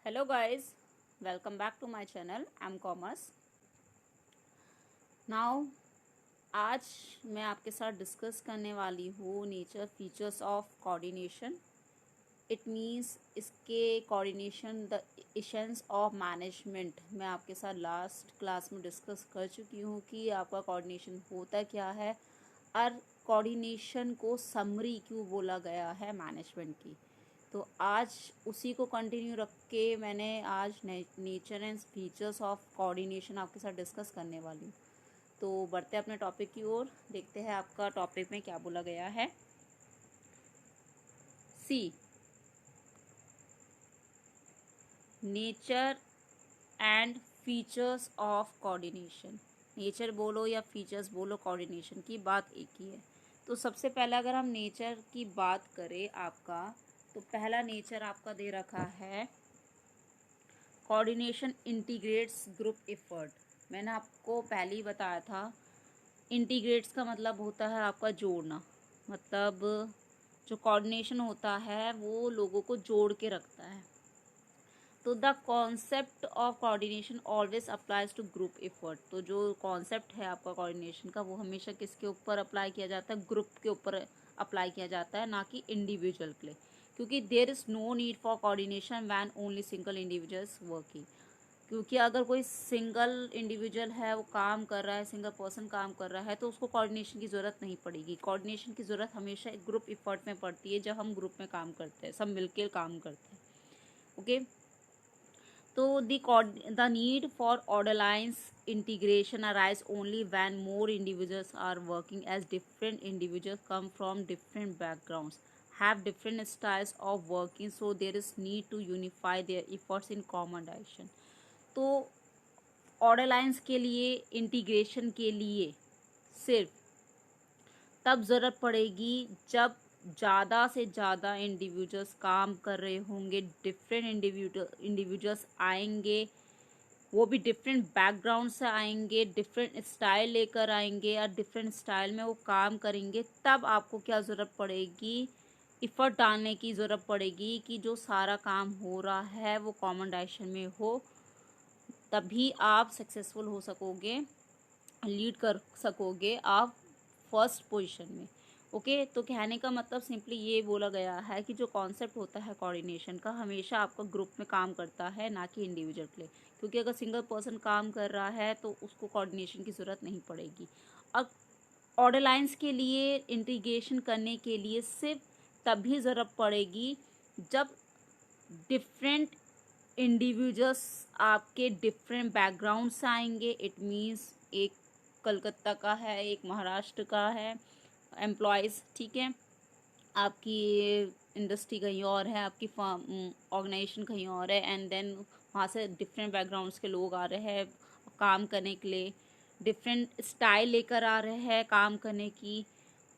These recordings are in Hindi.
Hello guys, welcome back to my channel. I'm Commerce. Now आज मैं आपके साथ डिस्कस करने वाली हूँ nature features of coordination. It means इसके coordination the essence of management मैं आपके साथ लास्ट क्लास में डिस्कस कर चुकी हूँ कि आपका कोऑर्डिनेशन होता क्या है और कोऑर्डिनेशन को समरी क्यों बोला गया है मैनेजमेंट की. तो आज उसी को कंटिन्यू रख के मैंने आज nature and features of coordination आपके साथ डिस्कस करने वाली हूँ. तो बढ़ते अपने टॉपिक की ओर, देखते हैं आपका टॉपिक में क्या बोला गया है. See nature and features of coordination. Nature बोलो या फीचर्स बोलो, कोऑर्डिनेशन की बात एक ही है. तो सबसे पहले अगर हम नेचर की बात करें आपका, तो पहला नेचर आपका दे रखा है कोऑर्डिनेशन इंटीग्रेट्स ग्रुप एफर्ट. मैंने आपको पहले ही बताया था इंटीग्रेट्स का मतलब होता है आपका जोड़ना. मतलब जो कोऑर्डिनेशन होता है वो लोगों को जोड़ के रखता है. तो the concept of coordination always applies to group effort. तो जो कॉन्सेप्ट है आपका कोऑर्डिनेशन का वो हमेशा किसके ऊपर अप्लाई किया जाता है? ग्रुप के ऊपर अप्लाई किया जाता है, ना कि इंडिविजुअल के लिए. क्योंकि there is no need for coordination when only single individuals working. क्योंकि अगर कोई सिंगल इंडिविजुअल है वो काम कर रहा है, सिंगल पर्सन काम कर रहा है, तो उसको कोऑर्डिनेशन की ज़रूरत नहीं पड़ेगी. कोऑर्डिनेशन की ज़रूरत हमेशा एक ग्रुप एफर्ट में पड़ती है जब हम ग्रुप में काम करते हैं, सब मिलकर काम करते हैं. ओके. तो the need for order lines integration arise only when more individuals are working, as different individuals come from different backgrounds, have different styles of working, so there is need to unify their efforts in common direction. तो ऑर्डर लाइंस के लिए, इंटीग्रेशन के लिए सिर्फ तब ज़रूरत पड़ेगी जब ज़्यादा से ज़्यादा इंडिविजुअल्स काम कर रहे होंगे. डिफरेंट इंडिविजुअल्स आएंगे, वो भी डिफरेंट बैकग्राउंड से आएंगे, डिफरेंट स्टाइल लेकर आएंगे और डिफरेंट स्टाइल में वो काम करेंगे. तब आपको क्या ज़रूरत पड़ेगी? एफर्ट डालने की ज़रूरत पड़ेगी कि जो सारा काम हो रहा है वो कॉमन डायरेक्शन में हो. तभी आप सक्सेसफुल हो सकोगे, लीड कर सकोगे आप फर्स्ट पोजीशन में. ओके. तो कहने का मतलब सिंपली ये बोला गया है कि जो कॉन्सेप्ट होता है कोऑर्डिनेशन का हमेशा आपका ग्रुप में काम करता है, ना कि इंडिविजुअल के लिए. क्योंकि अगर सिंगल पर्सन काम कर रहा है तो उसको कोऑर्डिनेशन की ज़रूरत नहीं पड़ेगी. अब ऑर्डर लाइंस के लिए इंटीग्रेशन करने के लिए सिर्फ तभी ज़रूरत पड़ेगी जब डिफरेंट इंडिविजुअल्स आपके डिफरेंट बैकग्राउंड से आएंगे. इट मीन्स एक कलकत्ता का है, एक महाराष्ट्र का है एम्प्लॉयज़, ठीक है, आपकी इंडस्ट्री कहीं और है, आपकी ऑर्गेनाइजेशन कहीं और है, एंड देन वहाँ से डिफरेंट बैकग्राउंड्स के लोग आ रहे हैं काम करने के लिए, डिफरेंट स्टाइल लेकर आ रहे हैं काम करने की,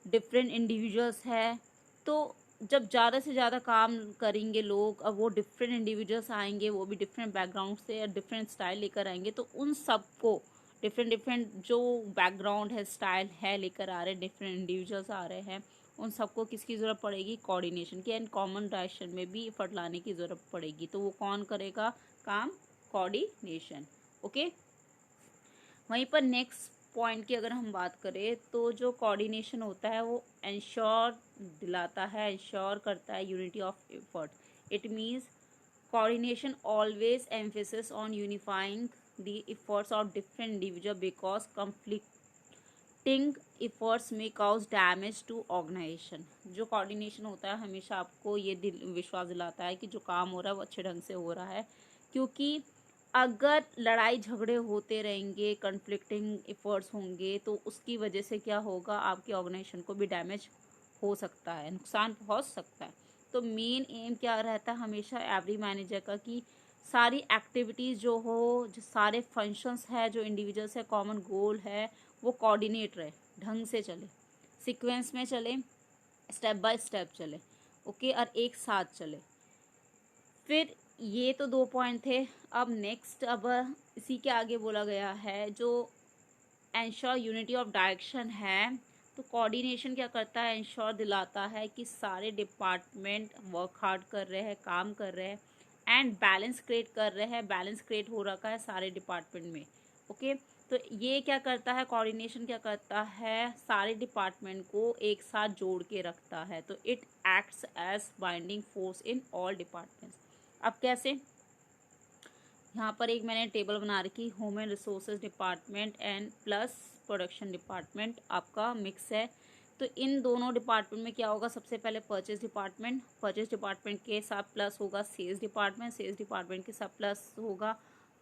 डिफरेंट इंडिविजुअल्स है. तो जब ज़्यादा से ज़्यादा काम करेंगे लोग, अब वो डिफरेंट इंडिविजुअल्स आएंगे, वो भी डिफरेंट बैकग्राउंड से या डिफरेंट स्टाइल लेकर आएंगे, तो उन सबको डिफरेंट जो बैकग्राउंड है, स्टाइल है लेकर आ रहे हैं, डिफरेंट इंडिविजुअल्स आ रहे हैं, उन सबको किसकी ज़रूरत पड़ेगी? कोऑर्डिनेशन की. एंड कॉमन डायरेक्शन में भी एफर्ट लाने की ज़रूरत पड़ेगी. तो वो कौन करेगा काम? कोऑर्डिनेशन. ओके. वहीं पर नेक्स्ट पॉइंट की अगर हम बात करें तो जो कोऑर्डिनेशन होता है वो इंश्योर दिलाता है, इंश्योर करता है unity of effort. It means coordination always emphasis on unifying the efforts of different individual because conflicting efforts may cause damage to organization. जो कोऑर्डिनेशन होता है हमेशा आपको ये विश्वास दिलाता है कि जो काम हो रहा है वो अच्छे ढंग से हो रहा है. क्योंकि अगर लड़ाई झगड़े होते रहेंगे, कन्फ्लिक्टिंग एफर्ट्स होंगे, तो उसकी वजह से क्या होगा? आपकी ऑर्गेनाइजेशन को भी डैमेज हो सकता है, नुकसान पहुंच सकता है. तो मेन एम क्या रहता है हमेशा एवरी मैनेजर का कि सारी एक्टिविटीज़ जो हो, जो सारे फंक्शंस है, जो इंडिविजुअल्स है, कॉमन गोल है, वो कोऑर्डिनेट रहे, ढंग से चले, सीक्वेंस में चले, स्टेप बाय स्टेप चले. ओके. और एक साथ चले. फिर ये तो 2 पॉइंट थे. अब नेक्स्ट, अब इसी के आगे बोला गया है जो एंश्योर यूनिटी ऑफ डायरेक्शन है. तो कोऑर्डिनेशन क्या करता है? इंश्योर दिलाता है कि सारे डिपार्टमेंट वर्क हार्ड कर रहे हैं, काम कर रहे हैं, एंड बैलेंस क्रिएट कर रहे हैं, बैलेंस क्रिएट हो रखा है सारे डिपार्टमेंट में। ओके, तो ये क्या करता है, कोऑर्डिनेशन क्या करता है, सारे डिपार्टमेंट को एक साथ जोड़ के रखता है। तो it acts as binding force in all departments. अब कैसे, यहाँ पर एक मैंने टेबल बना रखी, human resources department and plus production department आपका मिक्स है। तो इन दोनों डिपार्टमेंट में क्या होगा, सबसे पहले परचेज डिपार्टमेंट, परचेज डिपार्टमेंट के साथ प्लस होगा सेल्स डिपार्टमेंट, सेल्स डिपार्टमेंट के साथ प्लस होगा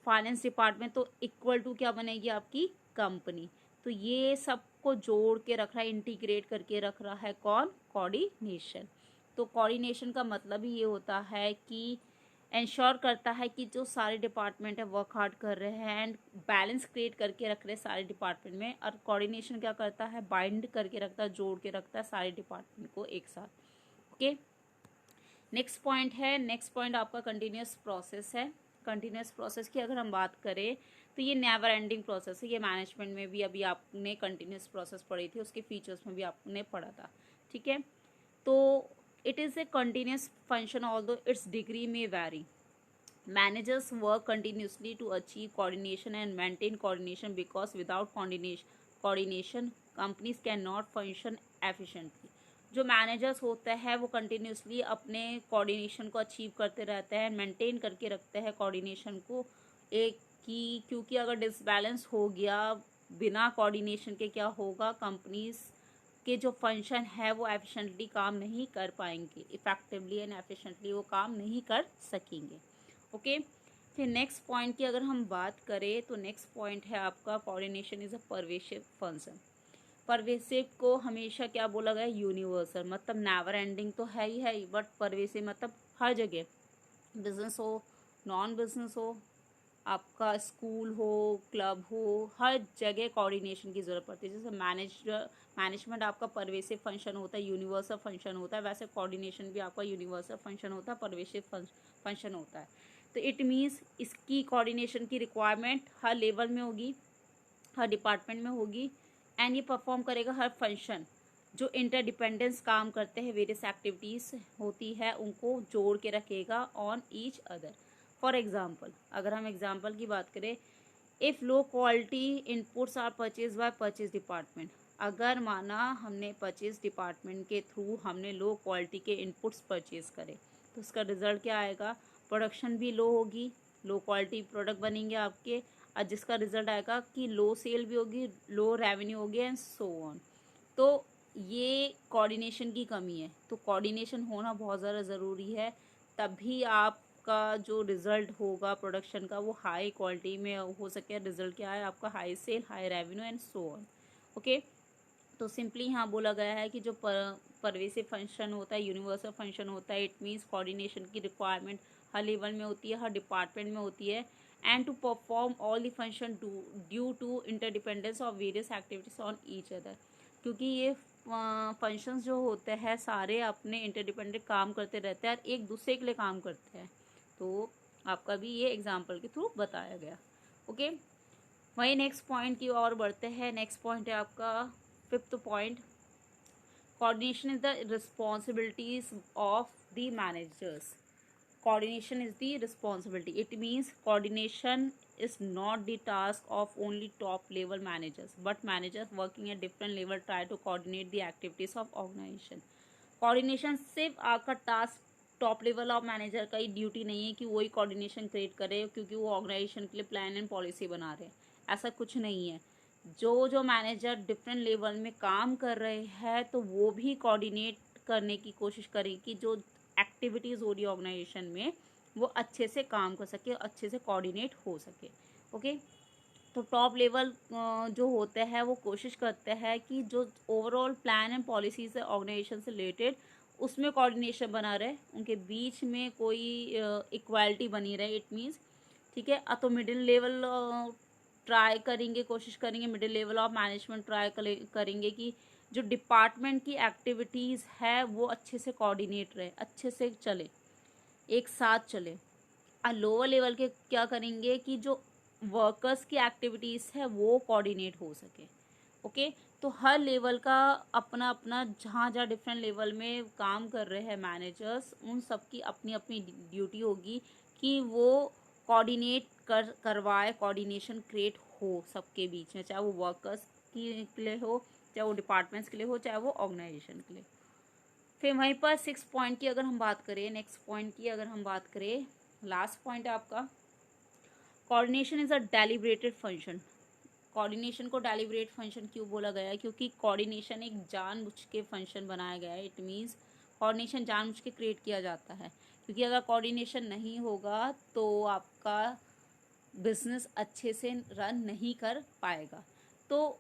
फाइनेंस डिपार्टमेंट। तो इक्वल टू क्या बनेगी आपकी कंपनी। तो ये सबको जोड़ के रख रहा है, इंटीग्रेट करके रख रहा है कौन, कोऑर्डिनेशन। तो कोऑर्डिनेशन का मतलब ही ये होता है कि इंश्योर करता है कि जो सारे डिपार्टमेंट है वर्क हार्ड कर रहे हैं एंड बैलेंस क्रिएट करके रख रहे हैं सारे डिपार्टमेंट में। और कोऑर्डिनेशन क्या करता है, बाइंड करके रखता है, जोड़ के रखता है सारे डिपार्टमेंट को एक साथ। ओके, नेक्स्ट पॉइंट है, नेक्स्ट पॉइंट आपका कंटिन्यूस प्रोसेस है। कंटिन्यूस प्रोसेस की अगर हम बात करें तो ये नेवर एंडिंग प्रोसेस है। ये मैनेजमेंट में भी अभी आपने कंटिन्यूस प्रोसेस पढ़ी थी, उसके फीचर्स में भी आपने पढ़ा था। ठीक है, तो it is a continuous function although its degree may vary. Managers work continuously to achieve coordination and maintain coordination because without coordination companies cannot function efficiently. जो मैनेजर्स होते हैं वो कंटिन्यूसली अपने कोऑर्डिनेशन को अचीव करते रहते हैं, मेंटेन करके रखते हैं कोऑर्डिनेशन को एक की, क्योंकि अगर डिसबैलेंस हो गया बिना कोऑर्डिनेशन के क्या होगा, कंपनीज के जो फंक्शन है वो एफिशिएंटली काम नहीं कर पाएंगे, इफेक्टिवली एंड एफिशिएंटली वो काम नहीं कर सकेंगे। ओके, फिर नेक्स्ट पॉइंट की अगर हम बात करें तो नेक्स्ट पॉइंट है आपका coordination is a pervasive function. Pervasive को हमेशा क्या बोला गया, यूनिवर्सल, मतलब नेवर एंडिंग तो है ही, बट परवेसिव मतलब हर जगह, बिजनेस हो नॉन बिजनेस हो, आपका स्कूल हो क्लब हो, हर जगह कोऑर्डिनेशन की ज़रूरत पड़ती है। जैसे मैनेजमेंट आपका परवेसिव फंक्शन होता है, यूनिवर्सल फंक्शन होता है, वैसे कोऑर्डिनेशन भी आपका यूनिवर्सल फंक्शन होता है, परवेसिव फंक्शन होता है। तो इट मीन्स इसकी कोऑर्डिनेशन की रिक्वायरमेंट हर लेवल में होगी, हर डिपार्टमेंट में होगी, एंड ये परफॉर्म करेगा हर फंक्शन जो इंटरडिपेंडेंस काम करते हैं, वेरियस एक्टिविटीज़ होती है उनको जोड़ के रखेगा on each other. For example, अगर हम एग्जाम्पल की बात करें, if low quality inputs are purchase by purchase department, अगर माना हमने परचेज डिपार्टमेंट के थ्रू हमने लो क्वालिटी के इनपुट्स परचेज करे तो उसका रिजल्ट क्या आएगा, प्रोडक्शन भी लो होगी, लो क्वालिटी प्रोडक्ट बनेंगे आपके, और जिसका रिजल्ट आएगा कि लो सेल भी होगी, लो रेवेन्यू होगी एंड सो ऑन। तो ये कोऑर्डिनेशन की कमी है। तो कोऑर्डिनेशन होना बहुत ज़्यादा ज़रूरी है, तभी आपका जो रिज़ल्ट होगा प्रोडक्शन का वो हाई क्वालिटी में हो सके। रिज़ल्ट क्या है आपका, high sale, high revenue and so on. Okay, तो सिंपली यहाँ बोला गया है कि जो परवेसिव फंक्शन होता है, यूनिवर्सल फंक्शन होता है, इट मीन्स कोऑर्डिनेशन की रिक्वायरमेंट हर लेवल में होती है, हर डिपार्टमेंट में होती है, and to perform all the function due to interdependence of various activities on each other. क्योंकि ये फंक्शंस जो होते हैं सारे अपने इंटरडिपेंडेंट काम करते रहते हैं और एक दूसरे के लिए काम करते हैं। तो आपका भी ये एग्जाम्पल के थ्रू बताया गया। ओके, वही नेक्स्ट पॉइंट की ओर बढ़ते हैं। नेक्स्ट पॉइंट है आपका fifth point, coordination is the responsibilities of the managers. Coordination is the responsibility. It means coordination is not the task of only top level managers, but managers working at different level try to coordinate the activities of organization. Coordination सिर्फ आपका task top level of manager का ही ड्यूटी नहीं है कि वही कोऑर्डिनेशन क्रिएट करे क्योंकि वो ऑर्गेनाइजेशन के लिए प्लान एंड पॉलिसी बना रहे हैं, ऐसा कुछ नहीं है। जो मैनेजर डिफरेंट लेवल में काम कर रहे हैं तो वो भी कोऑर्डिनेट करने की कोशिश करें कि जो एक्टिविटीज़ हो रही ऑर्गेनाइजेशन में वो अच्छे से काम कर सके, अच्छे से कोऑर्डिनेट हो सके। ओके, तो टॉप लेवल जो होते हैं वो कोशिश करते हैं कि जो ओवरऑल प्लान एंड पॉलिसीज है ऑर्गेनाइजेशन से रिलेटेड उसमें कोऑर्डिनेशन बना रहे, उनके बीच में कोई इक्वालिटी बनी रहे। इट मीन्स ठीक है, तो मिडिल लेवल ट्राई करेंगे, कोशिश करेंगे, middle level of management try करेंगे कि जो डिपार्टमेंट की एक्टिविटीज़ है वो अच्छे से कोऑर्डिनेट रहे, अच्छे से चले, एक साथ चले। और लोअर लेवल के क्या करेंगे कि जो वर्कर्स की एक्टिविटीज़ है वो कोऑर्डिनेट हो सके। ओके। तो हर लेवल का अपना अपना, जहाँ जहाँ डिफरेंट लेवल में काम कर रहे हैं मैनेजर्स, उन सब की अपनी अपनी ड्यूटी होगी कि वो कोऑर्डिनेट करवाए, कोऑर्डिनेशन क्रिएट हो सबके बीच में, चाहे वो वर्कर्स के लिए हो, चाहे वो डिपार्टमेंट्स के लिए हो, चाहे वो ऑर्गेनाइजेशन के लिए। फिर वहीं पर 6 पॉइंट की अगर हम बात करें, नेक्स्ट पॉइंट की अगर हम बात करें, लास्ट पॉइंट है आपका, coordination is a deliberated function. Coordination को डेलिब्रेट फंक्शन क्यों बोला गया है? क्योंकि कोऑर्डिनेशन एक जानबूझ के फंक्शन बनाया गया है। इट मीन्स कोऑर्डिनेशन जानबूझ के क्रिएट किया जाता है, क्योंकि अगर कोऑर्डिनेशन नहीं होगा तो आपका बिजनेस अच्छे से रन नहीं कर पाएगा। तो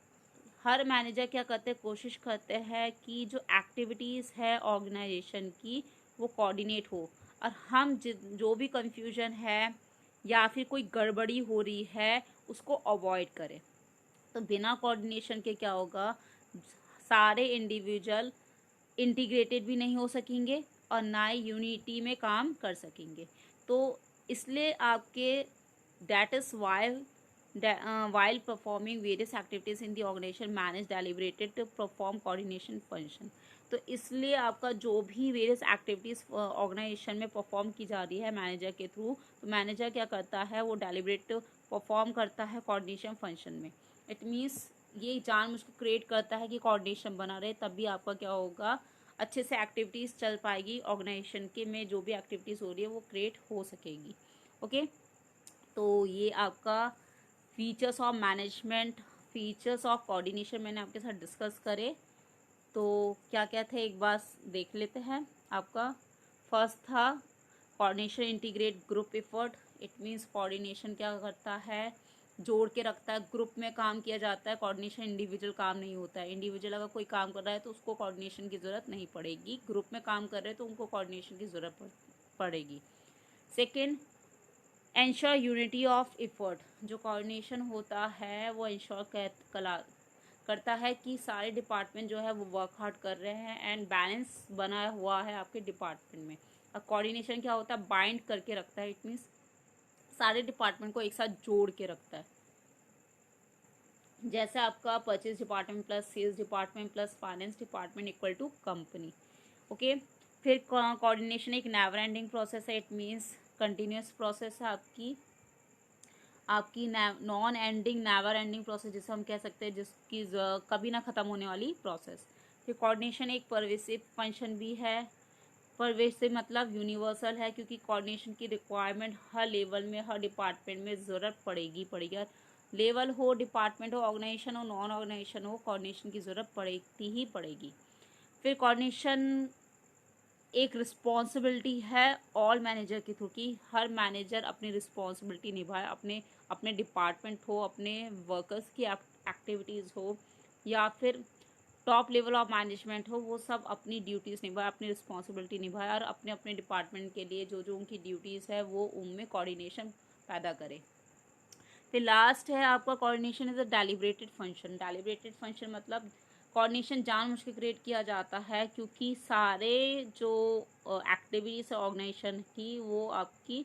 हर मैनेजर क्या करते हैं, कोशिश करते हैं कि जो एक्टिविटीज़ है ऑर्गेनाइजेशन की वो कोऑर्डिनेट हो, और हम जो भी कंफ्यूजन है या फिर कोई गड़बड़ी हो रही है उसको अवॉइड करें। तो बिना कोऑर्डिनेशन के क्या होगा, सारे इंडिविजुअल इंटीग्रेटेड भी नहीं हो सकेंगे और ना ही यूनिटी में काम कर सकेंगे। तो इसलिए आपके that is why while performing various activities in the organization manage deliberated to perform coordination function। तो इसलिए आपका जो भी वेरियस एक्टिविटीज़ ऑर्गेनाइजेशन में परफॉर्म की जा रही है मैनेजर के थ्रू, तो मैनेजर क्या करता है, वो डेलिब्रेट परफॉर्म करता है कोऑर्डिनेशन फंक्शन में। इट मीन्स ये जानबूझ के क्रिएट करता है कि कोऑर्डिनेशन बना रहे, तब भी आपका क्या होगा, अच्छे से एक्टिविटीज़ चल पाएगी ऑर्गेनाइजेशन के में, जो भी एक्टिविटीज़ हो रही है वो क्रिएट हो सकेगी। ओके। तो ये आपका features of management, features of coordination मैंने आपके साथ डिस्कस करे। तो क्या क्या थे एक बार देख लेते हैं। आपका फर्स्ट था coordination integrate group effort. It means coordination क्या करता है, जोड़ के रखता है, ग्रुप में काम किया जाता है। कोऑर्डिनेशन इंडिविजुअल काम नहीं होता है। इंडिविजुअल अगर कोई काम कर रहा है तो उसको कोऑर्डिनेशन की ज़रूरत नहीं पड़ेगी, ग्रुप में काम कर रहे हैं तो उनको कोऑर्डिनेशन की ज़रूरत पड़ेगी। Second, ensure unity of effort. जो कोऑर्डिनेशन होता है वो इंश्योर करता है कि सारे डिपार्टमेंट जो है वो वर्क हार्ड कर रहे हैं एंड बैलेंस बना हुआ है आपके डिपार्टमेंट में। और कोऑर्डिनेशन क्या होता है, बाइंड करके रखता है। इट मीन्स सारे डिपार्टमेंट को एक साथ जोड़ के रखता है। जैसे आपका purchase department plus sales department plus finance department equal to company. Okay. फिर कोऑर्डिनेशन एक नेवर एंडिंग प्रोसेस है। इट मीन्स कंटिन्यूस प्रोसेस है आपकी non ending, never ending process जिसे हम कह सकते हैं, जिसकी कभी ना ख़त्म होने वाली प्रोसेस। फिर कोऑर्डिनेशन एक परवेसिव फंक्शन भी है। परवेसिव मतलब यूनिवर्सल है, क्योंकि कोऑर्डिनेशन की रिक्वायरमेंट हर लेवल में, हर डिपार्टमेंट में ज़रूरत पड़ेगी। लेवल हो, डिपार्टमेंट हो, ऑर्गेनाइजेशन हो, नॉन ऑर्गेनाइजेशन हो, कोऑर्डिनेशन की ज़रूरत पड़ेगी ही पड़ेगी। फिर कोऑर्डिनेशन एक रिस्पॉन्सिबिलिटी है ऑल मैनेजर के थ्रू, कि हर मैनेजर अपनी रिस्पॉन्सिबिलिटी निभाए, अपने डिपार्टमेंट हो, अपने वर्कर्स की एक्टिविटीज़ हो, या फिर टॉप लेवल ऑफ मैनेजमेंट हो, वो सब अपनी ड्यूटीज़ निभाए, अपनी रिस्पॉन्सिबिलिटी निभाए और अपने अपने डिपार्टमेंट के लिए जो जो उनकी ड्यूटीज़ है वो उनमें कोऑर्डिनेशन पैदा करे। फिर लास्ट है आपका coordination is a deliberated function. Deliberated function मतलब कोऑर्डिनेशन जानबूझ के क्रिएट किया जाता है, क्योंकि सारे जो एक्टिविटीज़ है ऑर्गेनाइजेशन की वो आपकी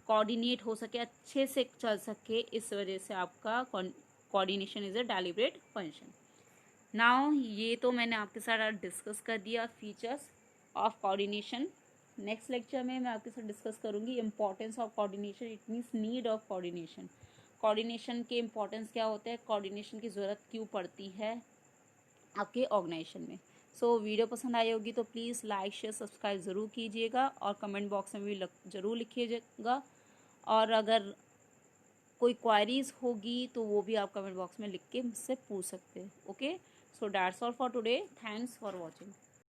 कोऑर्डिनेट हो सके, अच्छे से चल सके, इस वजह से आपका coordination is a deliberate function. Now ये तो मैंने आपके साथ डिस्कस कर दिया features of coordination. Next lecture में मैं आपके साथ डिस्कस करूँगी importance of coordination. It means need of coordination. Coordination के इम्पोर्टेंस क्या होते हैं, कोऑर्डिनेशन की ज़रूरत क्यों पड़ती है आपके ऑर्गेनाइजेशन में। सो वीडियो पसंद आई होगी तो प्लीज़ लाइक शेयर सब्सक्राइब ज़रूर कीजिएगा और कमेंट बॉक्स में भी ज़रूर लिखिएगा। और अगर कोई क्वायरीज होगी तो वो भी आप कमेंट बॉक्स में लिख के मुझसे पूछ सकते हैं। Okay, so that's all for today. Thanks for watching.